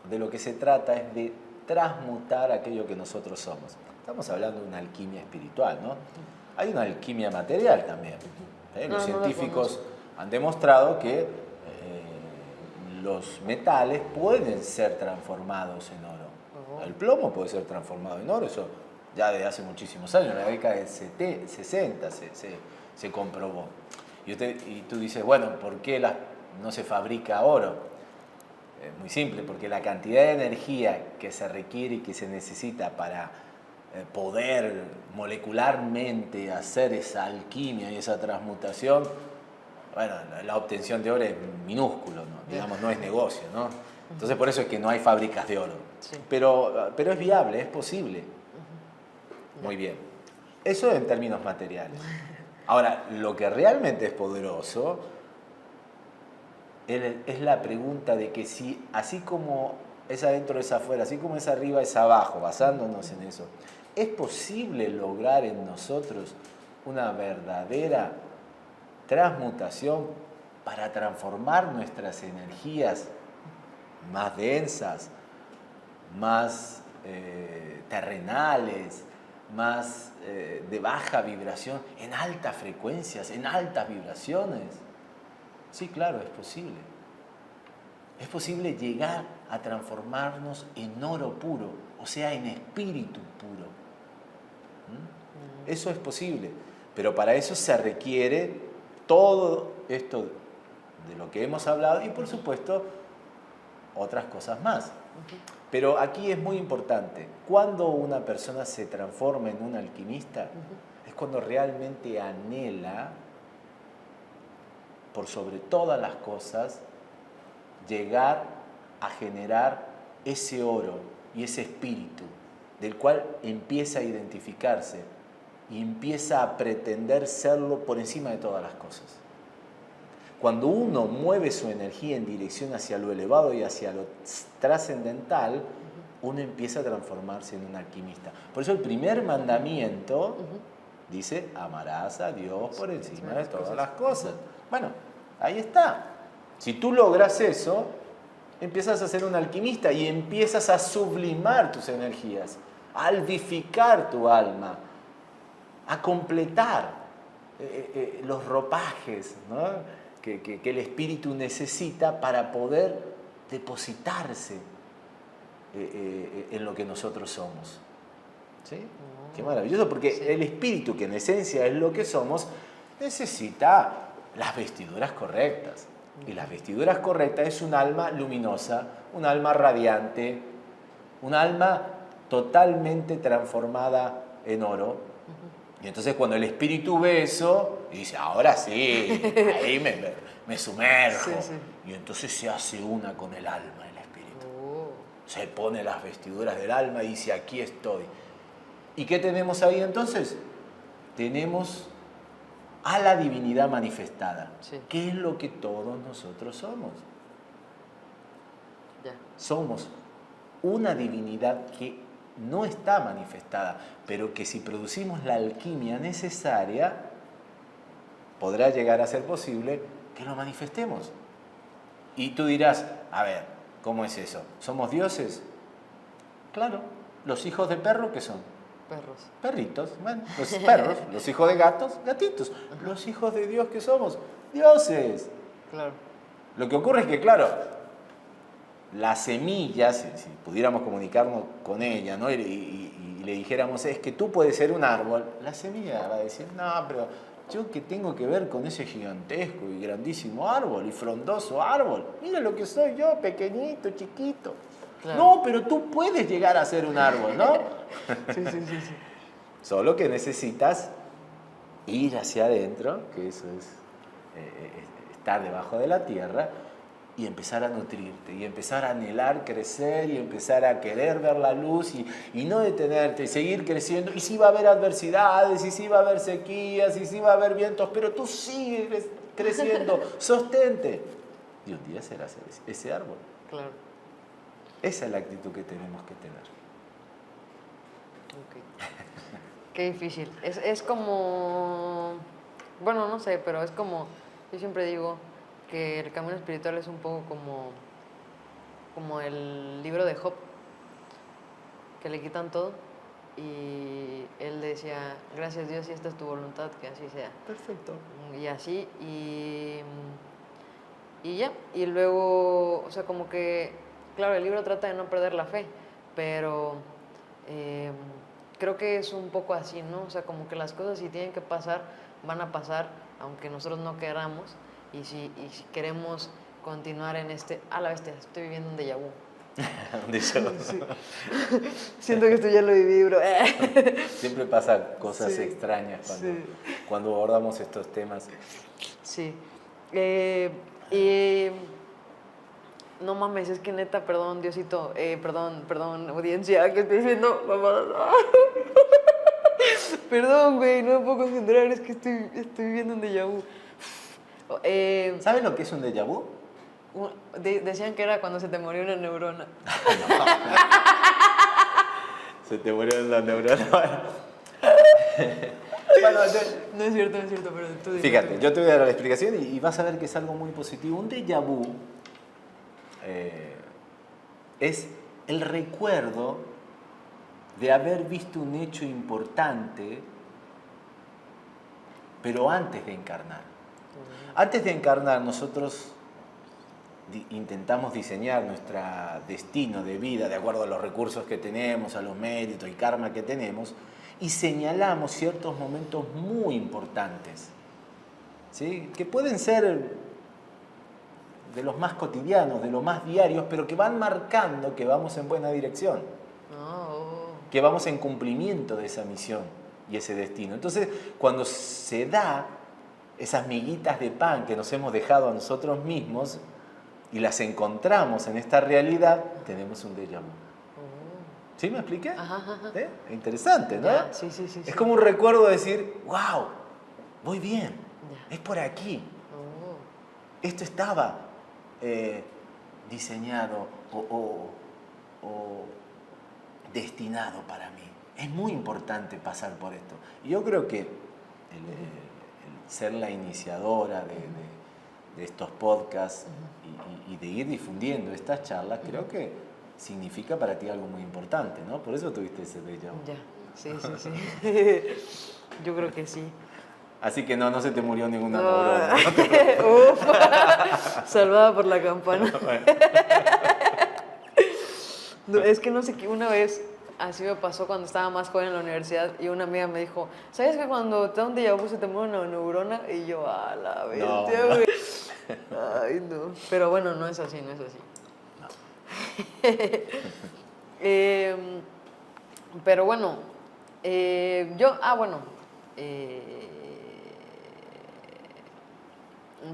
de lo que se trata es de transmutar aquello que nosotros somos. Estamos hablando de una alquimia espiritual, ¿no? Hay una alquimia material también. Los científicos han demostrado que los metales pueden ser transformados en oro. El plomo puede ser transformado en oro, eso ya desde hace muchísimos años, en la década de 60 se comprobó. Y tú dices, bueno, ¿por qué no se fabrica oro? Es muy simple, porque la cantidad de energía que se requiere y que se necesita para poder molecularmente hacer esa alquimia y esa transmutación, bueno, la obtención de oro es minúsculo, ¿no? Digamos, no es negocio, ¿no? Entonces por eso es que no hay fábricas de oro. Sí. Pero es viable, es posible. Muy bien. Eso en términos materiales. Ahora, lo que realmente es poderoso es la pregunta de que si, así como es adentro es afuera, así como es arriba es abajo, basándonos en eso, ¿es posible lograr en nosotros una verdadera transmutación para transformar nuestras energías más densas, más terrenales, más de baja vibración, en altas frecuencias, en altas vibraciones? Sí, claro, es posible. Es posible llegar a transformarnos en oro puro, o sea, en espíritu puro. Eso es posible, pero para eso se requiere todo esto de lo que hemos hablado y, por supuesto, otras cosas más. Pero aquí es muy importante, cuando una persona se transforma en un alquimista, es cuando realmente anhela, por sobre todas las cosas, llegar a generar ese oro y ese espíritu, del cual empieza a identificarse y empieza a pretender serlo por encima de todas las cosas. Cuando uno mueve su energía en dirección hacia lo elevado y hacia lo trascendental, uno empieza a transformarse en un alquimista. Por eso el primer mandamiento dice, amarás a Dios por encima de todas las cosas. Bueno, ahí está. Si tú logras eso, empiezas a ser un alquimista y empiezas a sublimar tus energías, a albificar tu alma, a completar los ropajes, ¿no?, que el espíritu necesita para poder depositarse en lo que nosotros somos. ¿Sí? Qué maravilloso, porque el espíritu, que en esencia es lo que somos, necesita las vestiduras correctas. Y las vestiduras correctas es un alma luminosa, un alma radiante, un alma totalmente transformada en oro. Y entonces cuando el espíritu ve eso, dice, ahora sí, ahí me sumerjo. Y entonces se hace una con el alma, el espíritu. Se pone las vestiduras del alma y dice, aquí estoy. ¿Y qué tenemos ahí entonces? Tenemos a la divinidad manifestada, que es lo que todos nosotros somos. Somos una divinidad que no está manifestada, pero que si producimos la alquimia necesaria, podrá llegar a ser posible que lo manifestemos. Y tú dirás, a ver, ¿cómo es eso? ¿Somos dioses? Claro, los hijos de perro, ¿qué son? Perros. Perritos, bueno, los perros, los hijos de gatos, gatitos. Los hijos de Dios, ¿qué somos? Dioses. Claro. Lo que ocurre es que, claro, la semilla, si pudiéramos comunicarnos con ella, ¿no?, y le dijéramos, es que tú puedes ser un árbol, la semilla va a decir, no, pero yo qué tengo que ver con ese gigantesco y grandísimo árbol y frondoso árbol. Mira lo que soy yo, pequeñito, chiquito. Claro. No, pero tú puedes llegar a ser un árbol, ¿no? Sí. Solo que necesitas ir hacia adentro, que eso es estar debajo de la tierra, y empezar a nutrirte, y empezar a anhelar crecer, y empezar a querer ver la luz, y no detenerte, y seguir creciendo. Y sí va a haber adversidades, y sí va a haber sequías, y sí va a haber vientos, pero tú sigues creciendo, sostente. Y un día serás ese árbol. Claro. Esa es la actitud que tenemos que tener. Qué difícil. Es como, bueno, no sé, pero es como, yo siempre digo que el camino espiritual es un poco como el libro de Job, que le quitan todo y él decía, gracias Dios, si esta es tu voluntad, que así sea. Perfecto. Y así, y ya, y luego, o sea, como que, claro, el libro trata de no perder la fe, pero creo que es un poco así, ¿no? O sea, como que las cosas si tienen que pasar, van a pasar, aunque nosotros no queramos. Y si queremos continuar en a la bestia, estoy viviendo un déjà vu. Un déjà vu. Sí. Siento que esto ya lo viví, bro. Siempre pasa cosas extrañas cuando abordamos estos temas. Sí. No mames, es que neta, perdón, Diosito, perdón, audiencia, que estoy diciendo mamá. Perdón, güey, no me puedo concentrar, es que estoy viviendo un déjà vu. ¿Sabes lo que es un déjà vu? Decían que era cuando se te murió una neurona. Se te murió una neurona. Bueno, no es cierto, pero tú dices. Fíjate, yo te voy a dar la explicación y vas a ver que es algo muy positivo. Un déjà vu es el recuerdo de haber visto un hecho importante, pero antes de encarnar. Antes de encarnar, nosotros intentamos diseñar nuestro destino de vida de acuerdo a los recursos que tenemos, a los méritos y karma que tenemos, y señalamos ciertos momentos muy importantes, ¿sí?, que pueden ser los más cotidianos, de los más diarios, pero que van marcando que vamos en buena dirección, que vamos en cumplimiento de esa misión y ese destino. Entonces, cuando se da esas miguitas de pan que nos hemos dejado a nosotros mismos y las encontramos en esta realidad, tenemos un déjà vu. ¿Sí me expliqué? Ajá. ¿Sí? Interesante, ¿no? Ya, sí. Es como un recuerdo de decir, wow, voy bien, es por aquí. Esto estaba diseñado o destinado para mí. Es muy importante pasar por esto. Y yo creo que el ser la iniciadora de estos podcasts y de ir difundiendo estas charlas, creo que significa para ti algo muy importante, ¿no? Por eso tuviste ese déjà vu. Ya, sí. Yo creo que sí. Así que no se te murió ninguna neurona. Uf, salvada por la campana. No, es que no sé qué, una vez así me pasó cuando estaba más joven en la universidad y una amiga me dijo, ¿sabes que cuando te da un déjà vu se te muere una neurona? Y yo, a la bestia, güey. Ay, no. Pero bueno, no es así. Pero bueno,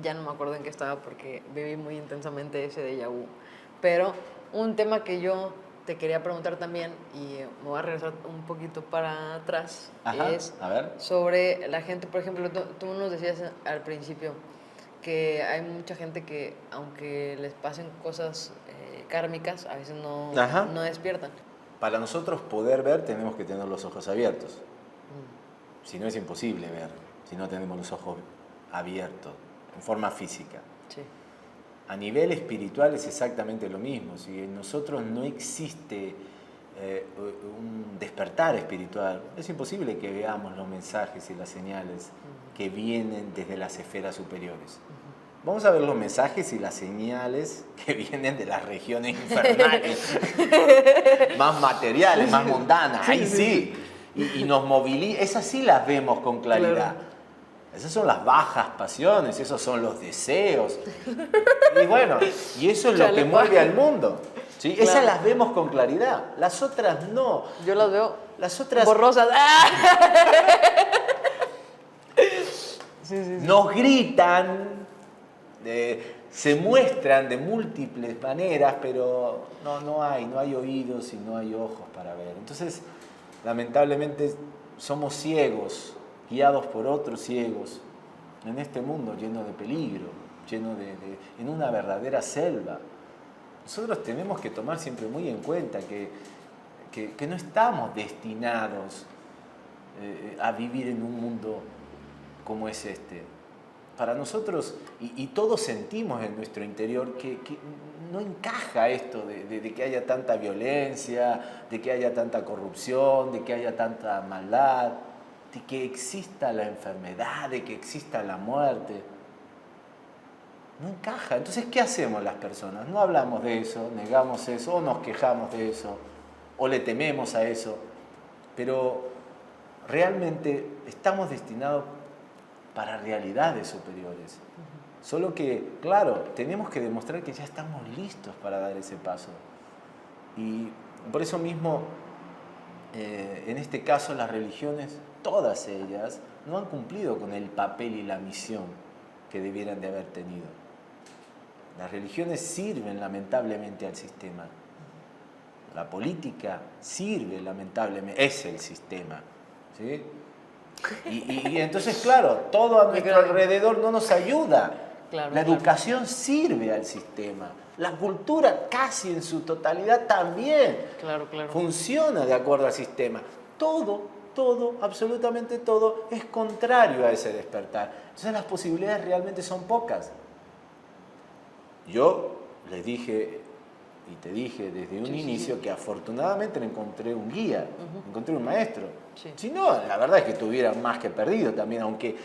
ya no me acuerdo en qué estaba porque viví muy intensamente ese déjà vu. Pero un tema que yo te quería preguntar también, y me voy a regresar un poquito para atrás, es a ver. sobre la gente, por ejemplo, tú nos decías al principio que hay mucha gente que, aunque les pasen cosas kármicas, a veces no despiertan. Para nosotros poder ver tenemos que tener los ojos abiertos. Si no, es imposible ver, si no tenemos los ojos abiertos, en forma física. Sí. A nivel espiritual es exactamente lo mismo. Si en nosotros no existe un despertar espiritual, es imposible que veamos los mensajes y las señales que vienen desde las esferas superiores. Vamos a ver los mensajes y las señales que vienen de las regiones infernales, más materiales, más mundanas. Ahí sí. Y nos moviliza. Esas sí las vemos con claridad. Claro. Esas son las bajas pasiones, esos son los deseos. Y bueno, y eso es lo que mueve al mundo. ¿Sí? Claro. Esas las vemos con claridad. Las otras no. Yo las veo borrosas. Sí. Nos gritan, se muestran de múltiples maneras, pero no hay oídos y no hay ojos para ver. Entonces, lamentablemente, somos ciegos, guiados por otros ciegos, en este mundo lleno de peligro, en una verdadera selva. Nosotros tenemos que tomar siempre muy en cuenta que no estamos destinados a vivir en un mundo como es este. Para nosotros, y todos sentimos en nuestro interior que no encaja esto de que haya tanta violencia, de que haya tanta corrupción, de que haya tanta maldad, de que exista la enfermedad, de que exista la muerte. No encaja. Entonces, ¿qué hacemos las personas? No hablamos de eso, negamos eso, o nos quejamos de eso, o le tememos a eso, pero realmente estamos destinados para realidades superiores. Solo que, claro, tenemos que demostrar que ya estamos listos para dar ese paso. Y por eso mismo, en este caso, las religiones, todas ellas, no han cumplido con el papel y la misión que debieran de haber tenido. Las religiones sirven lamentablemente al sistema. La política sirve lamentablemente, es el sistema, ¿sí? Y entonces, claro, todo a nuestro alrededor no nos ayuda. La educación sirve al sistema. La cultura casi en su totalidad también funciona de acuerdo al sistema. Todo, absolutamente todo, es contrario a ese despertar. Entonces las posibilidades realmente son pocas. Yo les dije y te dije desde un inicio que afortunadamente encontré un guía, encontré un maestro. Sí. Si no, la verdad es que estuviera más que perdido también, aunque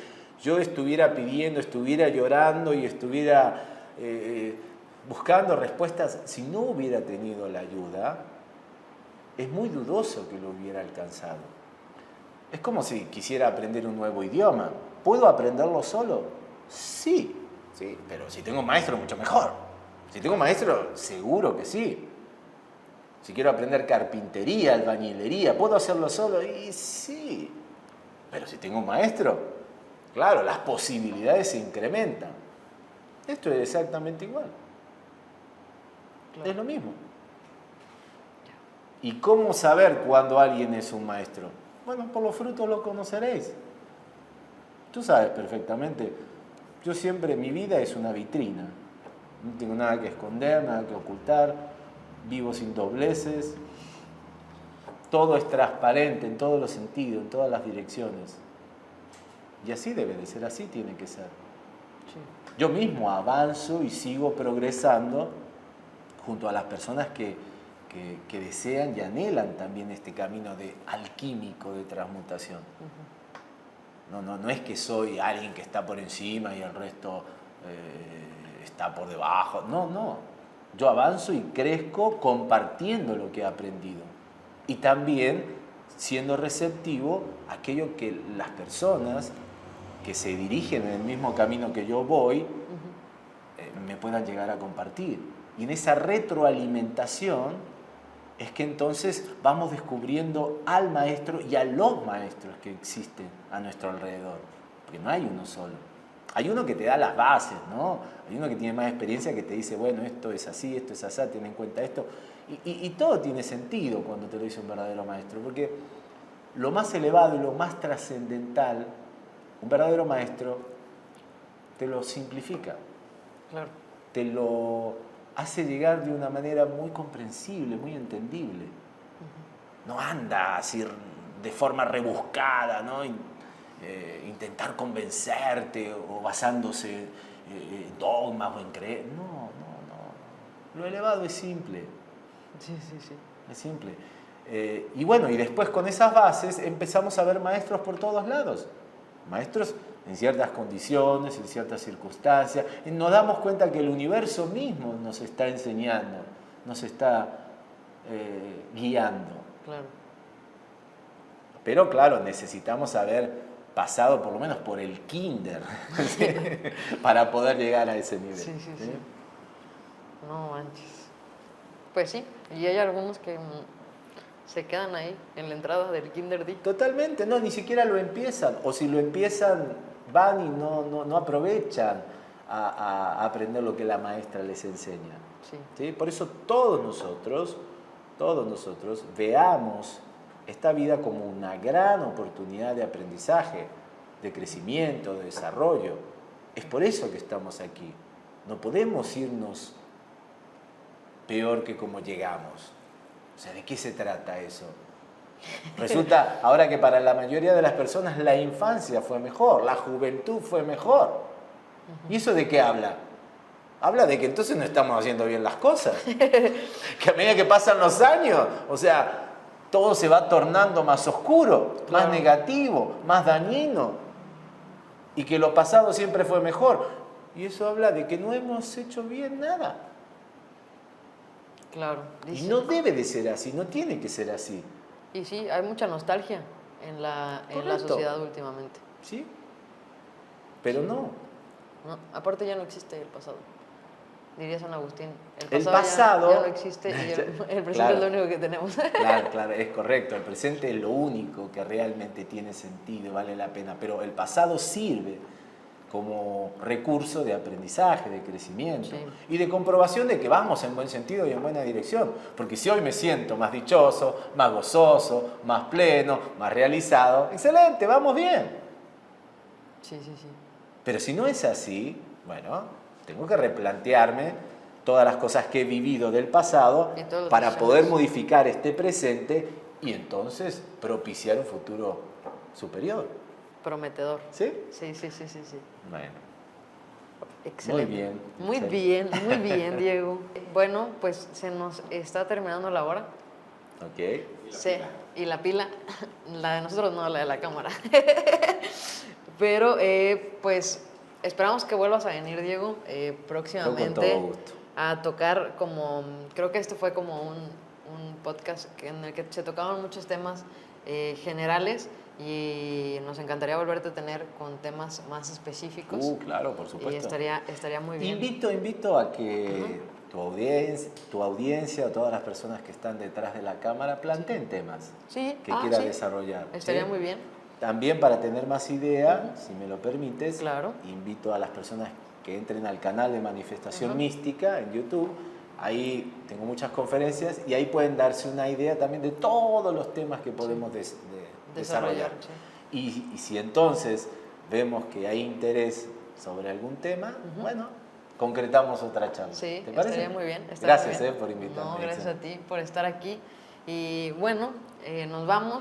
yo estuviera pidiendo, estuviera llorando y estuviera buscando respuestas, si no hubiera tenido la ayuda, es muy dudoso que lo hubiera alcanzado. Es como si quisiera aprender un nuevo idioma. ¿Puedo aprenderlo solo? Sí, Sí, pero si tengo un maestro, mucho mejor. Si tengo un maestro, seguro que sí. Si quiero aprender carpintería, albañilería, ¿puedo hacerlo solo? Y sí. Pero si tengo un maestro, claro, las posibilidades se incrementan. Esto es exactamente igual. Claro. Es lo mismo. ¿Y cómo saber cuándo alguien es un maestro? Bueno, por los frutos lo conoceréis. Tú sabes perfectamente. Yo siempre, mi vida es una vitrina. No tengo nada que esconder, nada que ocultar. Vivo sin dobleces. Todo es transparente en todos los sentidos, en todas las direcciones. Y así debe de ser, así tiene que ser. Sí. Yo mismo avanzo y sigo progresando junto a las personas que desean y anhelan también este camino de alquímico de transmutación. No es que soy alguien que está por encima y el resto está por debajo. No. Yo avanzo y crezco compartiendo lo que he aprendido. Y también siendo receptivo a aquello que las personas que se dirigen en el mismo camino que yo voy me puedan llegar a compartir. Y en esa retroalimentación es que entonces vamos descubriendo al maestro y a los maestros que existen a nuestro alrededor. Porque no hay uno solo. Hay uno que te da las bases, ¿no? Hay uno que tiene más experiencia que te dice, bueno, esto es así, esto es así, ten en cuenta esto. Y todo tiene sentido cuando te lo dice un verdadero maestro. Porque lo más elevado y lo más trascendental, un verdadero maestro te lo simplifica. Claro. Te lo hace llegar de una manera muy comprensible, muy entendible. No anda así de forma rebuscada, ¿no? Intentar convencerte o basándose en dogmas o en creer. No. Lo elevado es simple. Sí. Es simple. Y bueno, y después con esas bases empezamos a ver maestros por todos lados. Maestros en ciertas condiciones, en ciertas circunstancias. Y nos damos cuenta que el universo mismo nos está enseñando, nos está guiando. Claro. Pero claro, necesitamos haber pasado por lo menos por el kinder ¿sí? para poder llegar a ese nivel. Sí. No manches. Pues sí, y hay algunos que se quedan ahí en la entrada del Kinder D. Totalmente, no, ni siquiera lo empiezan. O si lo empiezan, van y no aprovechan a aprender lo que la maestra les enseña. ¿Sí? Por eso todos nosotros veamos esta vida como una gran oportunidad de aprendizaje, de crecimiento, de desarrollo. Es por eso que estamos aquí. No podemos irnos peor que como llegamos. O sea, ¿de qué se trata eso? Resulta ahora que para la mayoría de las personas la infancia fue mejor, la juventud fue mejor. ¿Y eso de qué habla? Habla de que entonces no estamos haciendo bien las cosas. Que a medida que pasan los años, o sea, todo se va tornando más oscuro, claro, más negativo, más dañino. Y que lo pasado siempre fue mejor. Y eso habla de que no hemos hecho bien nada. Claro. Y no debe de ser así, no tiene que ser así. Y sí, hay mucha nostalgia en la sociedad últimamente. Sí, pero no. No, aparte ya no existe el pasado. Diría San Agustín. El pasado ya no existe y el presente claro, es lo único que tenemos. Claro, es correcto. El presente es lo único que realmente tiene sentido y vale la pena. Pero el pasado sirve como recurso de aprendizaje, de crecimiento y de comprobación de que vamos en buen sentido y en buena dirección. Porque si hoy me siento más dichoso, más gozoso, más pleno, más realizado, excelente, vamos bien. Sí. Pero si no es así, bueno, tengo que replantearme todas las cosas que he vivido del pasado para poder modificar este presente y entonces propiciar un futuro superior. Prometedor. ¿Sí? Sí. Bueno. Excelente. Muy Muy bien, Diego. Bueno, pues se nos está terminando la hora. Ok. Sí, y la pila, la de nosotros no, la de la cámara. Pero pues esperamos que vuelvas a venir, Diego, próximamente. Con todo gusto. A tocar como, creo que este fue como un podcast en el que se tocaban muchos temas generales y nos encantaría volverte a tener con temas más específicos. Claro, por supuesto. Y estaría muy bien. Invito a que tu audiencia o todas las personas que están detrás de la cámara planteen temas Sí. que quiera desarrollar. Estaría ¿sí? muy bien. También para tener más idea, si me lo permites, Claro. invito a las personas que entren al canal de Manifestación Mística en YouTube. Ahí tengo muchas conferencias y ahí pueden darse una idea también de todos los temas que podemos desarrollar. Sí. Y si entonces vemos que hay interés sobre algún tema, bueno, concretamos otra charla. Sí, ¿Te parece? estaría muy bien. Gracias muy bien. por invitarme. No, gracias a ti por estar aquí. Y bueno, nos vamos.